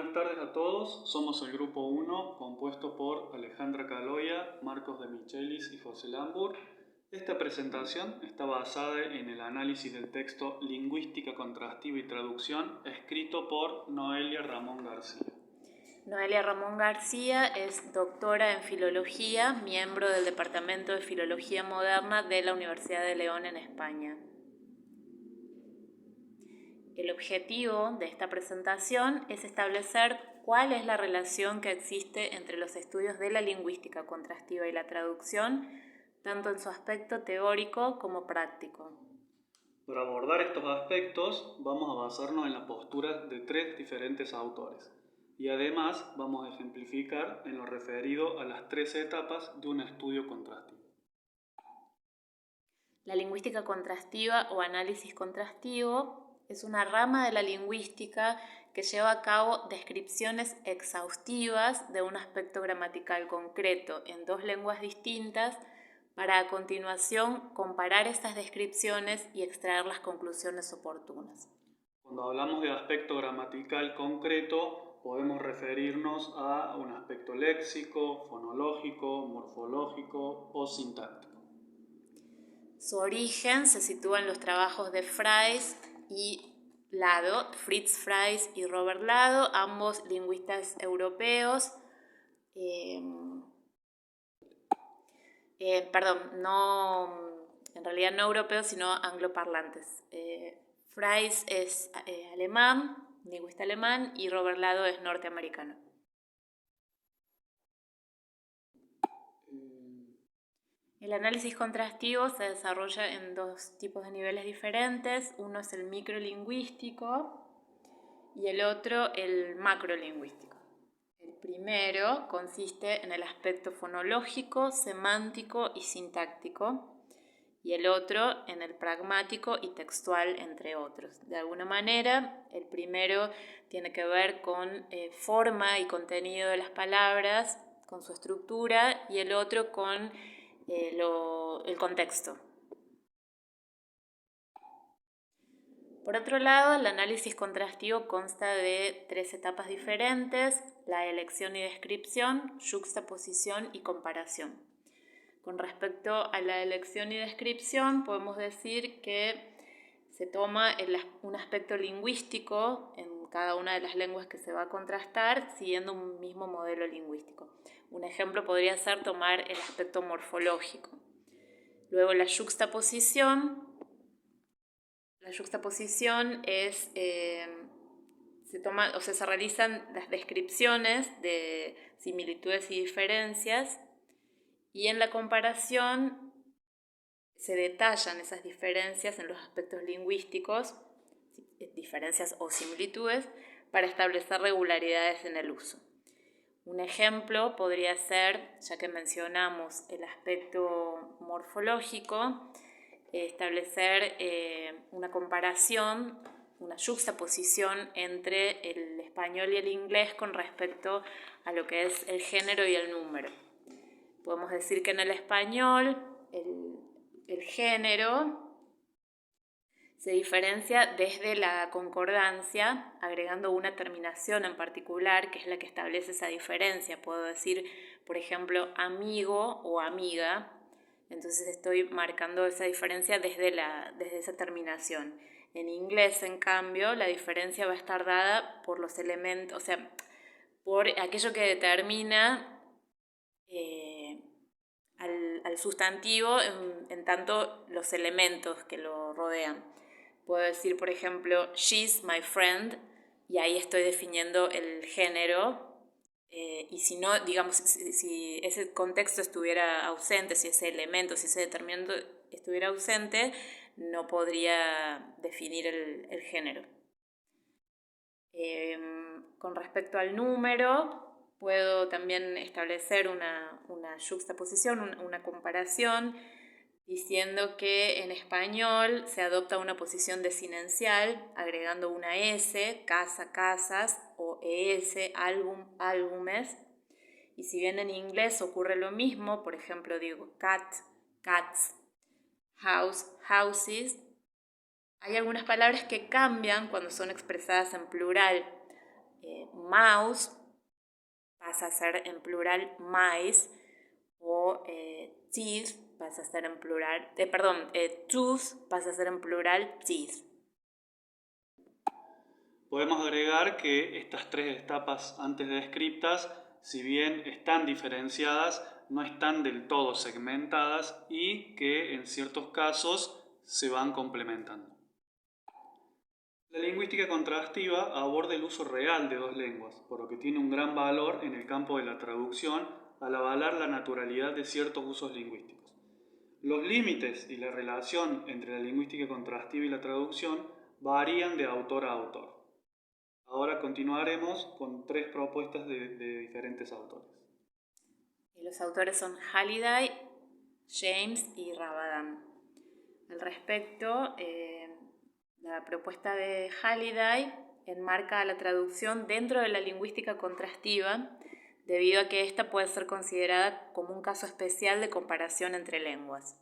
Buenas tardes a todos, somos el grupo 1 compuesto por Alejandra Caloya, Marcos de Michelis y José Lambur. Esta presentación está basada en el análisis del texto Lingüística Contrastiva y Traducción escrito por Noelia Ramón García. Noelia Ramón García es doctora en Filología, miembro del Departamento de Filología Moderna de la Universidad de León en España. El objetivo de esta presentación es establecer cuál es la relación que existe entre los estudios de la lingüística contrastiva y la traducción, tanto en su aspecto teórico como práctico. Para abordar estos aspectos vamos a basarnos en la postura de tres diferentes autores y además vamos a ejemplificar en lo referido a las tres etapas de un estudio contrastivo. La lingüística contrastiva o análisis contrastivo es una rama de la lingüística que lleva a cabo descripciones exhaustivas de un aspecto gramatical concreto en dos lenguas distintas para a continuación comparar estas descripciones y extraer las conclusiones oportunas. Cuando hablamos de aspecto gramatical concreto, podemos referirnos a un aspecto léxico, fonológico, morfológico o sintáctico. Su origen se sitúa en los trabajos de Fries y Lado, Fritz Fries y Robert Lado, ambos lingüistas europeos. En realidad no europeos, sino angloparlantes. Fries es alemán, lingüista alemán, y Robert Lado es norteamericano. El análisis contrastivo se desarrolla en dos tipos de niveles diferentes. Uno es el microlingüístico y el otro el macrolingüístico. El primero consiste en el aspecto fonológico, semántico y sintáctico, y el otro en el pragmático y textual, entre otros. De alguna manera, el primero tiene que ver con forma y contenido de las palabras, con su estructura, y el otro con el contexto. Por otro lado, el análisis contrastivo consta de tres etapas diferentes: la elección y descripción, yuxtaposición y comparación. Con respecto a la elección y descripción, podemos decir que se toma un aspecto lingüístico en cada una de las lenguas que se va a contrastar siguiendo un mismo modelo lingüístico. Un ejemplo podría ser tomar el aspecto morfológico. Luego la yuxtaposición. La yuxtaposición es, se realizan las descripciones de similitudes y diferencias, y en la comparación se detallan esas diferencias en los aspectos lingüísticos, diferencias o similitudes, para establecer regularidades en el uso. Un ejemplo podría ser, ya que mencionamos el aspecto morfológico, establecer una comparación, una yuxtaposición entre el español y el inglés con respecto a lo que es el género y el número. Podemos decir que en el español el género se diferencia desde la concordancia, agregando una terminación en particular, que es la que establece esa diferencia. Puedo decir, por ejemplo, amigo o amiga, entonces estoy marcando esa diferencia desde esa terminación. En inglés, en cambio, la diferencia va a estar dada por los elementos, o sea, por aquello que determina al sustantivo en tanto los elementos que lo rodean. Puedo decir, por ejemplo, she's my friend, y ahí estoy definiendo el género. Y si no, digamos, si ese contexto estuviera ausente, si ese elemento, si ese determinante estuviera ausente, no podría definir el género. Con respecto al número, puedo también establecer una yuxtaposición, una comparación, diciendo que en español se adopta una posición desinencial, agregando una S, casa, casas, o ES, álbum, álbumes. Y si bien en inglés ocurre lo mismo, por ejemplo digo cat, cats, house, houses, hay algunas palabras que cambian cuando son expresadas en plural. mouse pasa a ser en plural mice, o teeth pasa a ser en plural, tooth pasa a ser en plural teeth. Podemos agregar que estas tres etapas antes descritas, si bien están diferenciadas, no están del todo segmentadas y que en ciertos casos se van complementando. La lingüística contrastiva aborda el uso real de dos lenguas, por lo que tiene un gran valor en el campo de la traducción al avalar la naturalidad de ciertos usos lingüísticos. Los límites y la relación entre la lingüística contrastiva y la traducción varían de autor a autor. Ahora continuaremos con tres propuestas de diferentes autores. Los autores son Halliday, James y Rabadán. Al respecto, la propuesta de Halliday enmarca la traducción dentro de la lingüística contrastiva, debido a que ésta puede ser considerada como un caso especial de comparación entre lenguas.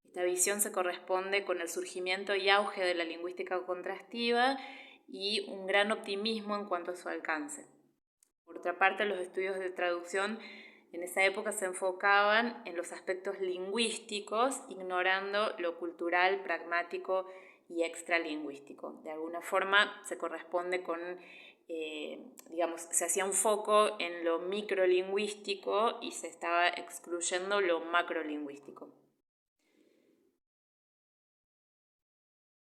Esta visión se corresponde con el surgimiento y auge de la lingüística contrastiva y un gran optimismo en cuanto a su alcance. Por otra parte, los estudios de traducción en esa época se enfocaban en los aspectos lingüísticos, ignorando lo cultural, pragmático y extralingüístico. De alguna forma se corresponde con, se hacía un foco en lo microlingüístico y se estaba excluyendo lo macrolingüístico.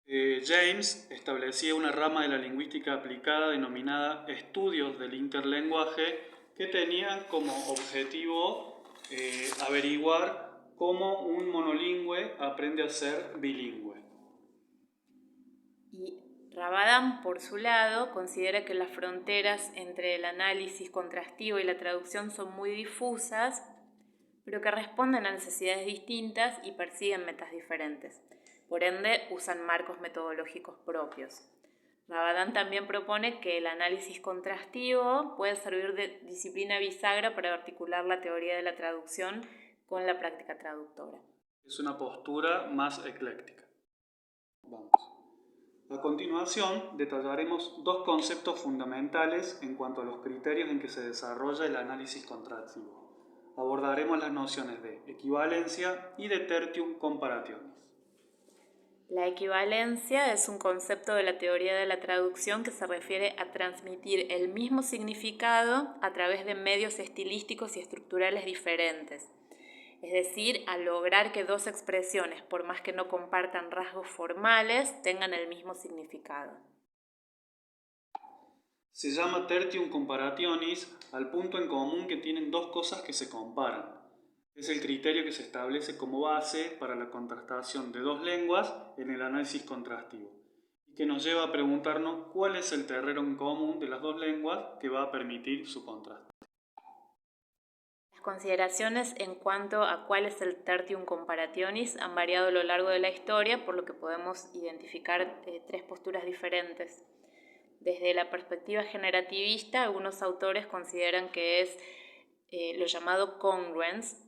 James establecía una rama de la lingüística aplicada denominada estudios del interlenguaje, que tenían como objetivo averiguar cómo un monolingüe aprende a ser bilingüe. Y Rabadán, por su lado, considera que las fronteras entre el análisis contrastivo y la traducción son muy difusas, pero que responden a necesidades distintas y persiguen metas diferentes. Por ende, usan marcos metodológicos propios. Rabadán también propone que el análisis contrastivo puede servir de disciplina bisagra para articular la teoría de la traducción con la práctica traductora. Es una postura más ecléctica. Vamos. A continuación, detallaremos dos conceptos fundamentales en cuanto a los criterios en que se desarrolla el análisis contrastivo. Abordaremos las nociones de equivalencia y de tertium comparationis. La equivalencia es un concepto de la teoría de la traducción que se refiere a transmitir el mismo significado a través de medios estilísticos y estructurales diferentes. Es decir, a lograr que dos expresiones, por más que no compartan rasgos formales, tengan el mismo significado. Se llama tertium comparationis al punto en común que tienen dos cosas que se comparan. Es el criterio que se establece como base para la contrastación de dos lenguas en el análisis contrastivo, y que nos lleva a preguntarnos cuál es el terreno en común de las dos lenguas que va a permitir su contraste. Las consideraciones en cuanto a cuál es el tertium comparationis han variado a lo largo de la historia, por lo que podemos identificar tres posturas diferentes. Desde la perspectiva generativista, algunos autores consideran que es lo llamado congruence,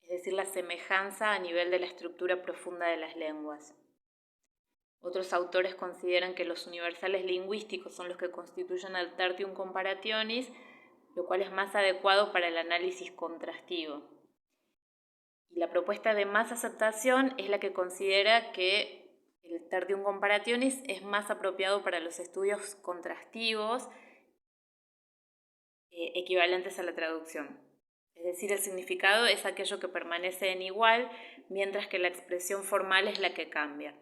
es decir, la semejanza a nivel de la estructura profunda de las lenguas. Otros autores consideran que los universales lingüísticos son los que constituyen el tertium comparationis, lo cual es más adecuado para el análisis contrastivo. Y la propuesta de más aceptación es la que considera que el tertium comparationis es más apropiado para los estudios contrastivos equivalentes a la traducción. Es decir, el significado es aquello que permanece en igual, mientras que la expresión formal es la que cambia.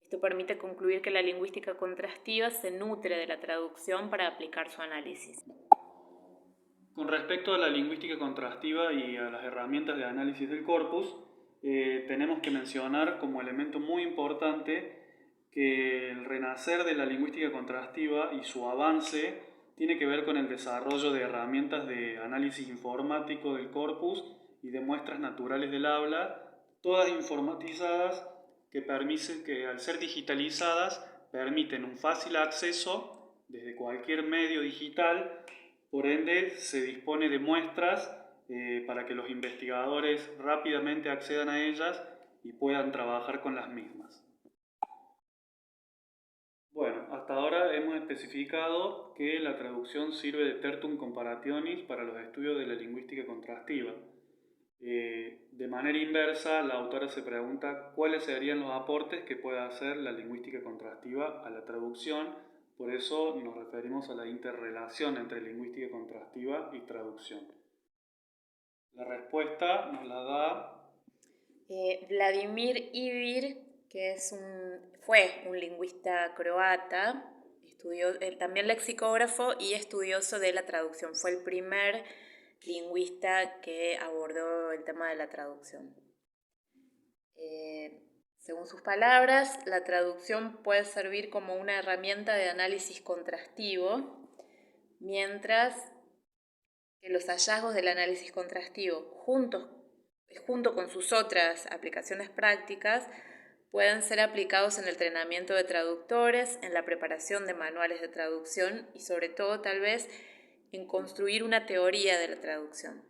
Esto permite concluir que la lingüística contrastiva se nutre de la traducción para aplicar su análisis. Con respecto a la lingüística contrastiva y a las herramientas de análisis del corpus, tenemos que mencionar como elemento muy importante que el renacer de la lingüística contrastiva y su avance tiene que ver con el desarrollo de herramientas de análisis informático del corpus y de muestras naturales del habla, todas informatizadas, que al ser digitalizadas permiten un fácil acceso desde cualquier medio digital. Por ende, se dispone de muestras para que los investigadores rápidamente accedan a ellas y puedan trabajar con las mismas. Bueno, hasta ahora hemos especificado que la traducción sirve de tertum comparationis para los estudios de la lingüística contrastiva. De manera inversa, la autora se pregunta cuáles serían los aportes que puede hacer la lingüística contrastiva a la traducción. Por eso nos referimos a la interrelación entre lingüística contrastiva y traducción. La respuesta nos la da Vladimir Ivic, que fue un lingüista croata, también lexicógrafo y estudioso de la traducción. Fue el primer lingüista que abordó el tema de la traducción. Según sus palabras, la traducción puede servir como una herramienta de análisis contrastivo, mientras que los hallazgos del análisis contrastivo, junto con sus otras aplicaciones prácticas, pueden ser aplicados en el entrenamiento de traductores, en la preparación de manuales de traducción y sobre todo tal vez en construir una teoría de la traducción.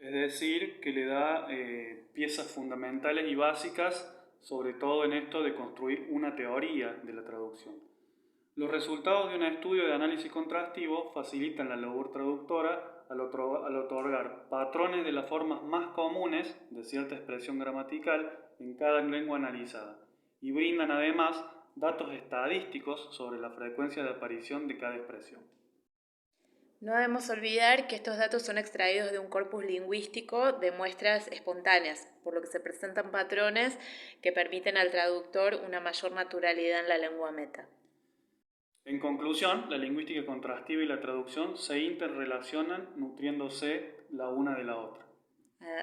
Es decir, que le da piezas fundamentales y básicas, sobre todo en esto de construir una teoría de la traducción. Los resultados de un estudio de análisis contrastivo facilitan la labor traductora al otorgar patrones de las formas más comunes de cierta expresión gramatical en cada lengua analizada y brindan además datos estadísticos sobre la frecuencia de aparición de cada expresión. No debemos olvidar que estos datos son extraídos de un corpus lingüístico de muestras espontáneas, por lo que se presentan patrones que permiten al traductor una mayor naturalidad en la lengua meta. En conclusión, la lingüística contrastiva y la traducción se interrelacionan nutriéndose la una de la otra.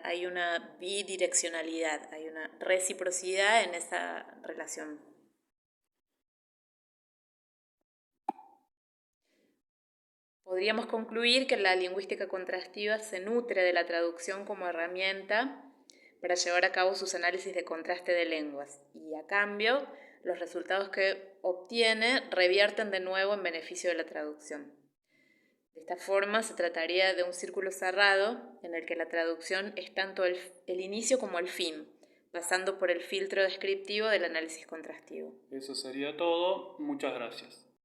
Hay una bidireccionalidad, hay una reciprocidad en esa relación. Podríamos concluir que la lingüística contrastiva se nutre de la traducción como herramienta para llevar a cabo sus análisis de contraste de lenguas y, a cambio, los resultados que obtiene revierten de nuevo en beneficio de la traducción. De esta forma se trataría de un círculo cerrado en el que la traducción es tanto el inicio como el fin, pasando por el filtro descriptivo del análisis contrastivo. Eso sería todo. Muchas gracias.